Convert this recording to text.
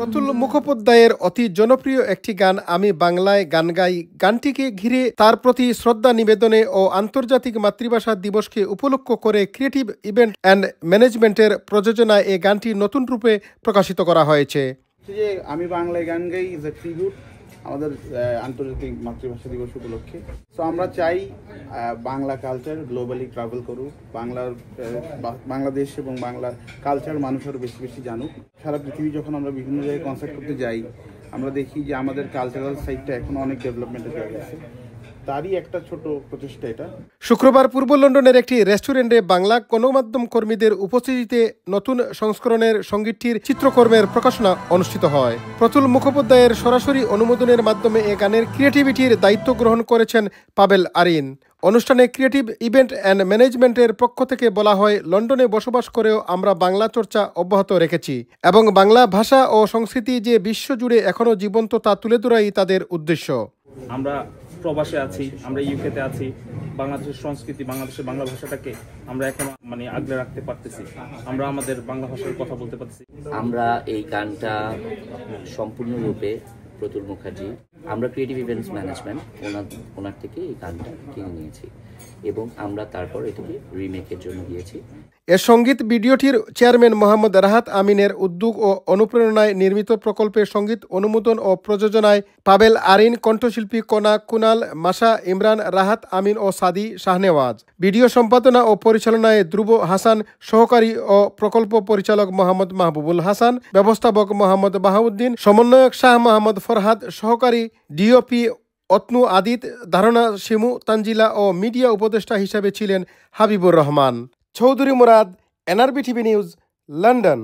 প্রতুল মুখোপাধ্যায়ের অতি জনপ্রিয় একটি গান আমি বাংলায় গান গাই গানটিকে ঘিরে তার প্রতি শ্রদ্ধা নিবেদনে ও আন্তর্জাতিক মাতৃভাষা দিবসকে উপলক্ষ করে ক্রিয়েটিভ ইভেন্ট অ্যান্ড ম্যানেজমেন্টের প্রযোজনায় এই গানটি নতুন রূপে প্রকাশিত করা হয়েছে। যে আমি বাংলায় গান গাই ইজ এ ট্রিবিউট আমাদের আন্তর্জাতিক মাতৃভাষা দিবস উপলক্ষে। সো আমরা চাই বাংলা কালচার গ্লোবালি ট্রাভেল করুক, বাংলাদেশ এবং বাংলার কালচার মানুষ আরও বেশি বেশি জানুক। সারা পৃথিবী যখন আমরা বিভিন্ন জায়গায় কনসার্ট করতে যাই, আমরা দেখি যে আমাদের কালচারাল সাইডটা এখন অনেক ডেভেলপমেন্টে চলে গেছে। তারই একটা ছোট প্রচেষ্টা এটা। শুক্রবার পূর্ব লন্ডনের একটি রেস্টুরেন্টে বাংলা গণমাধ্যম কর্মীদের উপস্থিতিতে নতুন সংস্করণের সঙ্গীতটির চিত্রকর্মের প্রকাশনা অনুষ্ঠিত হয়। প্রতুল মুখোপাধ্যায়ের সরাসরি অনুমোদনের মাধ্যমে এ গানের ক্রিয়েটিভিটির দায়িত্ব গ্রহণ করেছেন পাবেল আরিন। অনুষ্ঠানে ক্রিয়েটিভ ইভেন্ট অ্যান্ড ম্যানেজমেন্টের পক্ষ থেকে বলা হয়, লন্ডনে বসবাস করেও আমরা বাংলা চর্চা অব্যাহত রেখেছি এবং বাংলা ভাষা ও সংস্কৃতি যে বিশ্বজুড়ে এখনও জীবন্ত তা তুলে ধরাই তাদের উদ্দেশ্য। আমরা প্রবাসে আছি, আমরা ইউকেতে আছি, বাংলাদেশের সংস্কৃতি, বাংলাদেশের বাংলা ভাষাটাকে আমরা এখন আগলে রাখতে পারতেছি, আমরা আমাদের বাংলা ভাষায় কথা বলতে পারতেছি। আমরা এই গানটা সম্পূর্ণরূপে প্রতুল মুখার্জি, আমরা ক্রিয়েটিভ ইভেন্টস ম্যানেজমেন্ট ওনার থেকে এই গানটা কিনে নিয়েছি এবং আমরা তারপর এটাকে রিমেকের জন্য দিয়েছি। এর সঙ্গীত ভিডিওটির চেয়ারম্যান মোহাম্মদ রাহাত আমিনের উদ্যোগ ও অনুপ্রেরণায় নির্মিত প্রকল্পের সঙ্গীত অনুমোদন ও প্রযোজনায় পাবেল আরিন, কণ্ঠশিল্পী কনা, কুনাল, মাসা, ইমরান, রাহাত আমিন ও সাদি শাহনেওয়াজ। ভিডিও সম্পাদনা ও পরিচালনায় ধ্রুব হাসান, সহকারী ও প্রকল্প পরিচালক মোহাম্মদ মাহবুবুল হাসান, ব্যবস্থাপক মোহাম্মদ বাহাউদ্দিন, সমন্বয়ক শাহ মোহাম্মদ ফরহাদ, সহকারী ডিওপি অতনু আদিত, ধারণা শিমু তানজিলা ও মিডিয়া উপদেষ্টা হিসাবে ছিলেন Habibur Rahman. Chowdhury Murad, NRB TV news, London.